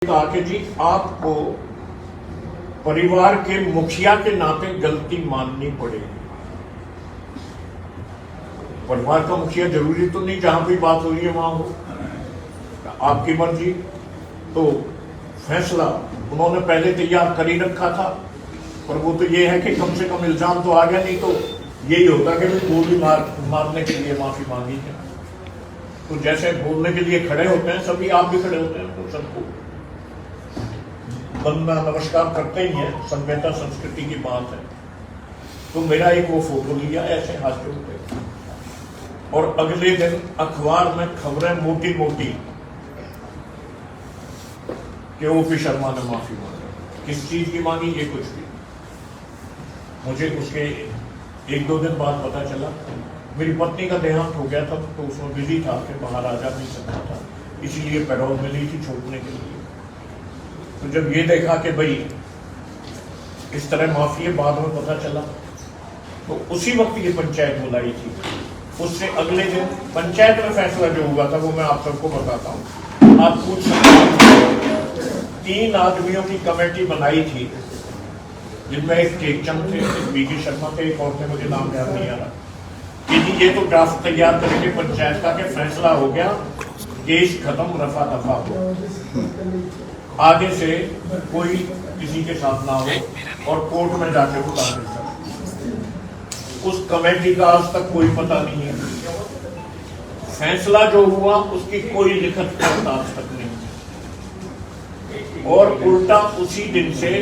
कहा कि जी आपको परिवार के मुखिया के नाते गलती माननी पड़ेगी। परिवार का मुखिया जरूरी तो नहीं जहां भी बात हो रही है वहां हो, आपकी मर्जी। तो फैसला उन्होंने पहले तैयार कर ही रखा था, पर वो तो ये है कि कम से कम इल्जाम तो आ गया, नहीं तो यही होता कि गोली मारने के लिए माफी मांगी है। तो जैसे बोलने के लिए खड़े होते हैं सभी, आप भी खड़े होते हैं, तो सबको बंदा नमस्कार करते ही है, सभ्यता संस्कृति की बात है। तो मेरा एक वो फोटो लिया ऐसे हाथ जोड़ते, और अगले दिन अखबार में खबरें मोटी मोटी कि ओपी शर्मा ने माफी मांगी। किस चीज की मांगी, ये कुछ भी। मुझे उसके एक दो दिन बाद पता चला मेरी पत्नी का देहांत हो गया था, तो उसमें बिजी था कि बाहर आ जा नहीं सकता था, इसीलिए पैरोल मिली थी छोड़ने के लिए। तो जब ये देखा कि भाई इस तरह माफी है, बाद में पता चला, तो उसी वक्त ये पंचायत बुलाई थी। उससे अगले दिन पंचायत में फैसला जो हुआ था वो मैं आप सबको बताता हूँ। आप पूछ सकते हैं, 3 आदमियों की कमेटी बनाई थी, जिनमें एक टेकचंद थे, एक बीके शर्मा थे, एक और थे, मुझे नाम याद नहीं आ रहा। ये तो ड्राफ्ट तैयार करेंगे पंचायत का, कि फैसला हो गया, केस खत्म, रफा दफा हो, आगे से कोई किसी के साथ ना हो और कोर्ट में जाके वो दाखिल कर। उस कमेटी का आज तक कोई पता नहीं है, फैसला जो हुआ उसकी कोई लिखत पढ़त आज तक नहीं है। और उल्टा उसी दिन से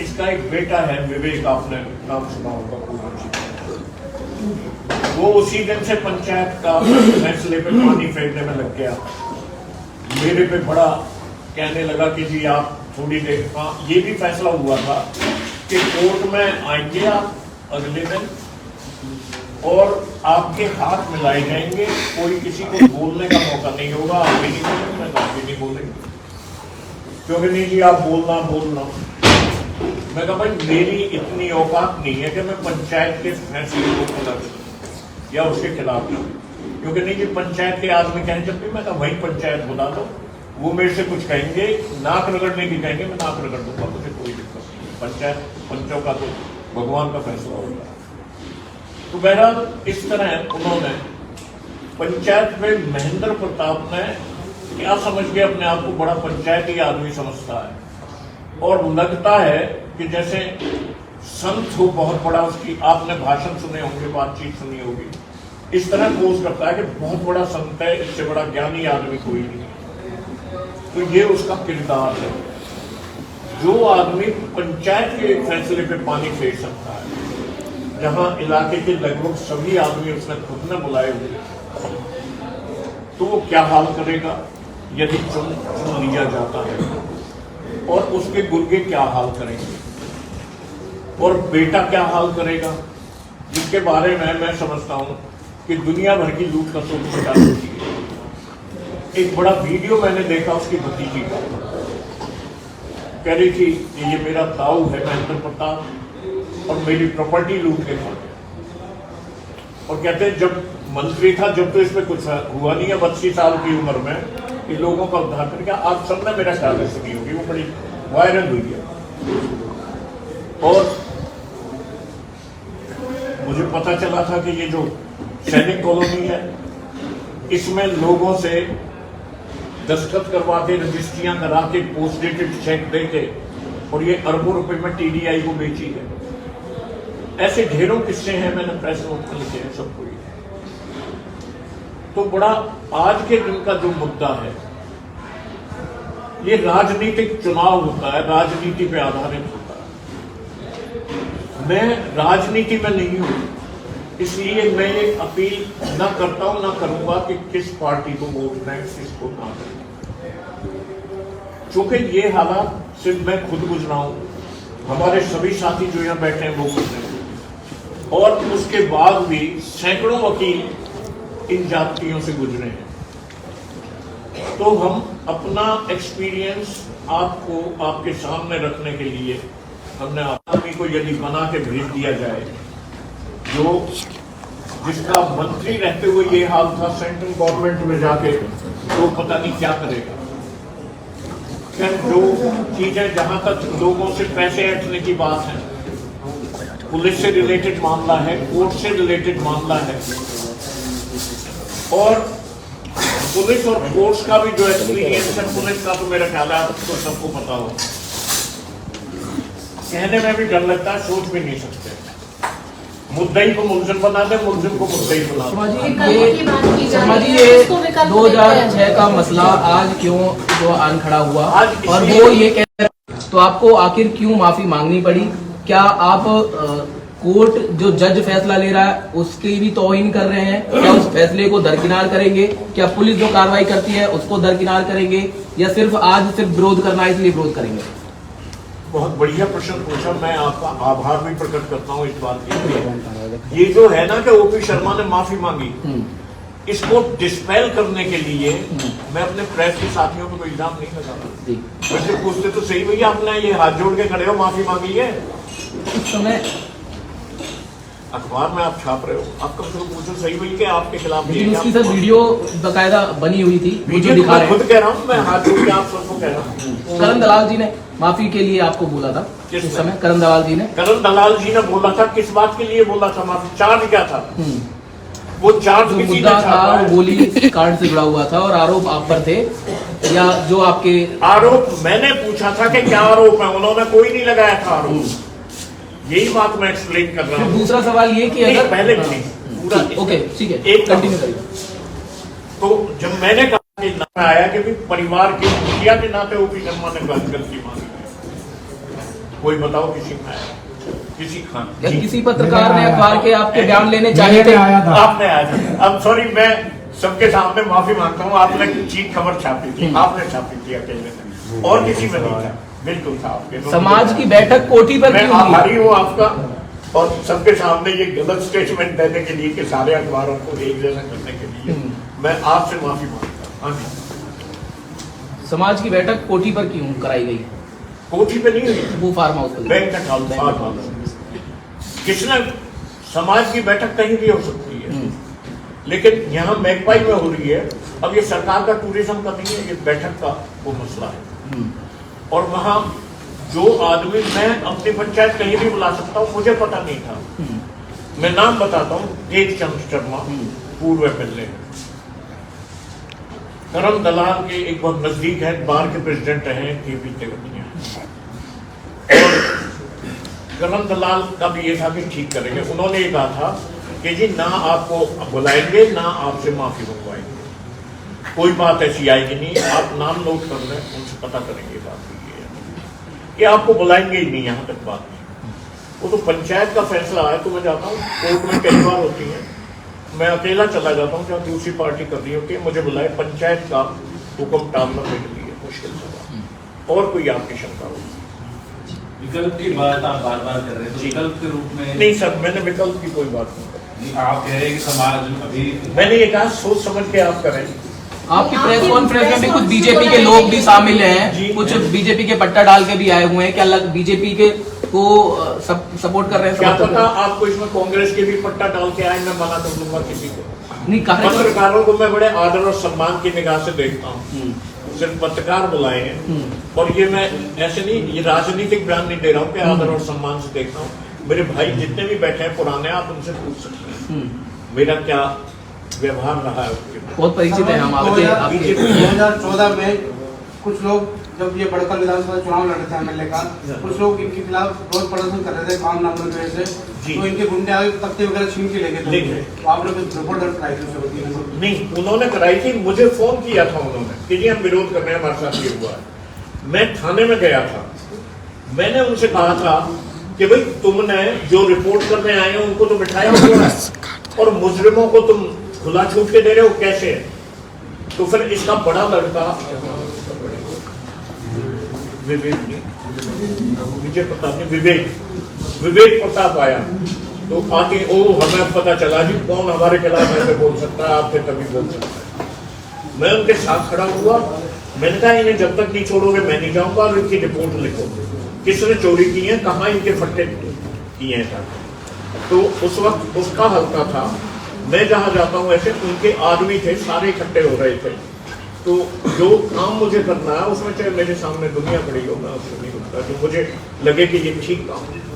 इसका एक बेटा है विवेक, आपने नाम सुना होगा, वो उसी दिन से पंचायत का फैसले पे पानी फेरने में लग गया। मेरे पे बड़ा कहने लगा कि जी आप थोड़ी देर, ये भी फैसला हुआ था कि कोर्ट में आएंगे आप अगले दिन और आपके हाथ मिलाए जाएंगे, कोई किसी को बोलने का मौका नहीं होगा, आप भी नहीं बोलेंगे, आप भी नहीं बोलेंगे, क्योंकि नहीं जी आप बोलना। मैं कहा भाई मेरी इतनी औकात नहीं है कि मैं पंचायत के फैसले को गलत या उसके खिलाफ नहीं, क्योंकि नहीं जी पंचायत के आदमी कहें जब भी, मैं कहा वही पंचायत बुला दो, वो मेरे से कुछ कहेंगे, नाक रगड़ने की कहेंगे, मैं नाक रगड़ दूंगा, मुझे कोई दिक्कत नहीं। पंचायत पंचों का तो भगवान का फैसला होगा। तो बहरहाल इस तरह उन्होंने पंचायत में महेंद्र प्रताप ने क्या समझ के अपने आप को बड़ा पंचायती आदमी समझता है, और लगता है कि जैसे संत हो बहुत बड़ा, उसकी आपने भाषण सुने होंगे, बातचीत सुनी होगी, इस तरह पोज करता है कि बहुत बड़ा संत है, इससे बड़ा ज्ञानी आदमी कोई नहीं। तो ये उसका किरदार है। जो आदमी पंचायत के फैसले पे पानी फेर सकता है, जहां इलाके के लगभग सभी आदमी उसने खुद ने बुलाए हुए, तो वो क्या हाल करेगा यदि चुन लिया जाता है, और उसके गुर्गे क्या हाल करेंगे, और बेटा क्या हाल करेगा, जिसके बारे में मैं समझता हूं कि दुनिया भर की लूट खसोट बता सकती है। एक बड़ा वीडियो मैंने देखा उसकी भतीजी का, कह रही थी कि ये मेरा ताऊ है महेंद्र प्रताप और मेरी प्रॉपर्टी लूट के खा गया। और कहते हैं जब मंत्री था, जब तो इसमें कुछ हुआ नहीं है, 32 साल की उम्र में इन लोगों का उद्धार करके, आप सबने मेरा ख्याल सुनी होगी, वो बड़ी वायरल हुई है। और मुझे पता चला था कि ये जो सैनिक कॉलोनी है, इसमें लोगों से दस्तखत करवा के, रजिस्ट्रियां करा के, पोस्ट डेटेड चेक दे के, और ये अरबों रुपए में टीडीआई को बेची है। ऐसे ढेरों किस्से हैं, मैंने प्रेस नोट में लिखे हैं सबको। तो बड़ा आज के दिन का जो मुद्दा है, ये राजनीतिक चुनाव होता है, राजनीति पे आधारित होता है। मैं राजनीति में नहीं हूं, इसलिए मैं ये अपील न करता हूं, न करूंगा कि किस पार्टी को वोट दें, किसको ना दें, क्योंकि ये हालात सिर्फ मैं खुद गुजरा हूं, हमारे सभी साथी जो यहां बैठे हैं वो गुजरे, और उसके बाद भी सैकड़ों वकील इन जातियों से गुजरे हैं। तो हम अपना एक्सपीरियंस आपको, आपके सामने रखने के लिए हमने आदमी को यदि बना के भेज दिया जाए, जो जिसका मंत्री रहते हुए ये हाल था सेंट्रल गवर्नमेंट में जाके, तो पता नहीं क्या करेगा। जो चीजें जहां तक लोगों से पैसे ऐंठने की बात है, पुलिस से रिलेटेड मामला है, कोर्ट से रिलेटेड मामला है, और पुलिस और कोर्ट्स का भी जो एक्सपीरियंस है पुलिस का, तो मेरा ख्याल है आपको सबको पता हो। कहने में भी डर लगता है, सोच भी नहीं सकते। मुद्दई को मुलजिम बना दे, मुलजिम को मुद्दई बना दे। समाजी ये 2006 का मसला आज क्यों जो आन खड़ा हुआ, और वो ये कह, तो आपको आखिर क्यों माफी मांगनी पड़ी? क्या आप कोर्ट जो जज फैसला ले रहा है उसकी भी तौहीन कर रहे हैं? क्या उस फैसले को दरकिनार करेंगे? क्या पुलिस जो कार्रवाई करती है उसको दरकिनार करेंगे, या सिर्फ आज सिर्फ विरोध करना है इसलिए विरोध करेंगे? बहुत बढ़िया प्रश्न पूछा, मैं आपका आभार भी प्रकट करता हूँ इस बात के लिए। ये जो है ना कि ओपी शर्मा ने माफी मांगी, इसको डिस्पेल करने के लिए मैं अपने प्रेस के साथियों को इल्जाम नहीं लगा रहा। वैसे पूछते तो सही भैया, आपने ये हाथ जोड़ के खड़े हो, माफी मांगी है। उस समय अखबार में आप छाप रहे हो, आप कम से कम पूछो सही भैया कि आपके खिलाफ, लेकिन उसकी सर वीडियो बकायदा बनी हुई थी, वीडियो दिखा रहे हैं। खुद कह रहा हूँ मैं, हाथ जोड़ के आप सबको कह रहा हूँ। करण दलाल जी ने माफी के लिए आपको बोला था उस समय? करण दलाल जी ने बोला था। किस बात के लिए बोला था माफी? चार्ज क्या था? वो चार्ज जो मुद्दा था वो गोली कांड से जुड़ा हुआ था, और आरोप आप पर थे, या जो आपके आरोप मैंने पूछा था कि क्या आरोप है, उन्होंने कोई नहीं लगाया था आरोप। यही बात मैं एक्सप्लेन कर रहा हूँ। दूसरा सवाल ये कि अगर पहले पूरा ओके ठीक है, एक कंटिन्यू करिए। तो जब मैंने कहा कि नाम आया कि भी परिवार के मुखिया के नाते ओपी शर्मा ने गलती मांगी, कोई बताओ किसी में आया? किसी खान या किसी पत्रकार ने अखबार के आपके बयान लेने चाहिए थे? आपने आया था। अब सॉरी, मैं सबके सामने माफी मांगता हूँ, आपने चीख खबर छापी थी, आपने छापी थी अकेले में, और किसी में नहीं था। बिल्कुल था आपके समाज की बैठक कोठी पर मैं आभारी हूँ आपका, और सबके सामने ये गलत स्टेटमेंट देने के लिए कि सारे अखबारों को एक जैसा करने के लिए मैं आपसे माफी मांगता हूँ। हाँ जी, समाज की बैठक कोठी पर क्यों कराई गई? कोठी पे नहीं हुई, वो फार्म हाउस पर, बैंक का किसने? समाज की बैठक कहीं भी हो सकती है, लेकिन यहाँ मैगपाई में हो रही है। अब ये सरकार का टूरिज्म का नहीं है, ये बैठक का वो मसला है। और वहां जो आदमी, मैं अपनी पंचायत कहीं भी बुला सकता हूँ, मुझे पता नहीं था। मैं नाम बताता हूँ, देव चंद शर्मा पूर्व एमएलए, करण दलाल के एक बहुत नजदीक है, बार के प्रेसिडेंट रहे केपी तेवतिया, और करण दलाल का भी ये था कि ठीक करेंगे। उन्होंने ये कहा था कि जी ना आपको बुलाएंगे, ना आपसे माफी मंगवाएंगे, कोई बात ऐसी आएगी नहीं, आप नाम नोट कर लें, उनसे पता करेंगे। बात ये है कि आपको बुलाएंगे ही नहीं, यहाँ तक बात नहीं। वो तो पंचायत का फैसला है। तो मैं जाता हूँ, कोर्ट में कई बार होती है, मैं अकेला चला जाता हूँ जहाँ दूसरी पार्टी कर रही होती है, मुझे बुलाए, पंचायत का हुक्म टालना मेरे लिए मुश्किल था। और कोई आपकी शंका हो? विकल्प की बात आप बार बार कर रहे हैं, तो विकल्प के रूप में? नहीं सर, मैंने विकल्प की कोई बात नहीं। आप कह रहे हैं कि समाज अभी, मैंने ये कहा सोच समझ के आप करें। आपकी प्रेस कॉन्फ्रेंस में भी कुछ बीजेपी के लोग भी शामिल हैं, कुछ बीजेपी के पट्टा डाल के भी आए हुए हैं, क्या बीजेपी के को सपोर्ट कर रहे हैं? क्या पता आपको इसमें कांग्रेस के भी पट्टा डाल के आए, मैं मना कर दूंगा किसी को नहीं। पत्रकारों को मैं बड़े आदर और सम्मान की निगाह से देखता हूँ, सिर्फ पत्रकार बुलाए हैं, और ये मैं ऐसे नहीं, ये राजनीतिक बयान नहीं दे रहा हूँ कि आदर और सम्मान से देखता हूँ। मेरे भाई जितने भी बैठे हैं पुराने, आप उनसे पूछ सकते हैं मेरा क्या व्यवहार रहा है उसके। बहुत परिचित है हम आपके। 2014 में कुछ लोग जब ये बड़का विधानसभा चुनाव लड़ रहे थे एमएलए का, कुछ लोग इनके खिलाफ बहुत प्रदर्शन कर रहे थे काम नाम की वजह से, तो इनके गुंडे आगे तख्ते वगैरह छीन के लेके थे, तो आपने कुछ रिपोर्ट कराई थी? नहीं, उन्होंने कराई थी, मुझे फोन किया था उन्होंने कि जी हम विरोध कर रहे हैं, हमारे साथ ये हुआ है। मैं थाने में गया था, मैंने उनसे कहा था कि भाई तुमने जो रिपोर्ट करने आए हैं उनको तो बिठाया हुआ है, और मुजरिमों को तुम खुला छूट के दे रहे हो, कैसे? तो फिर इसका बड़ा लड़का विजय प्रताप ने विवेक प्रताप आया, तो आके हमें पता चला जी कौन हमारे खिलाफ ऐसे बोल सकता है, आपसे तभी बोल सकता है। मैं उनके साथ खड़ा हुआ, मैंने कहा इन्हें जब तक नहीं छोड़ोगे मैं नहीं जाऊंगा, और इनकी रिपोर्ट लिखो, किसने चोरी की है, कहाँ इनके फट्टे किए हैं। तो उस वक्त उसका हल्का था, मैं जहां जाता हूं ऐसे उनके आदमी थे, सारे इकट्ठे हो रहे थे, तो जो काम मुझे करना है उसमें चाहे मेरे सामने दुनिया पड़ी हो, मैं उसमें नहीं रुकता, जो मुझे लगे कि ये ठीक काम है।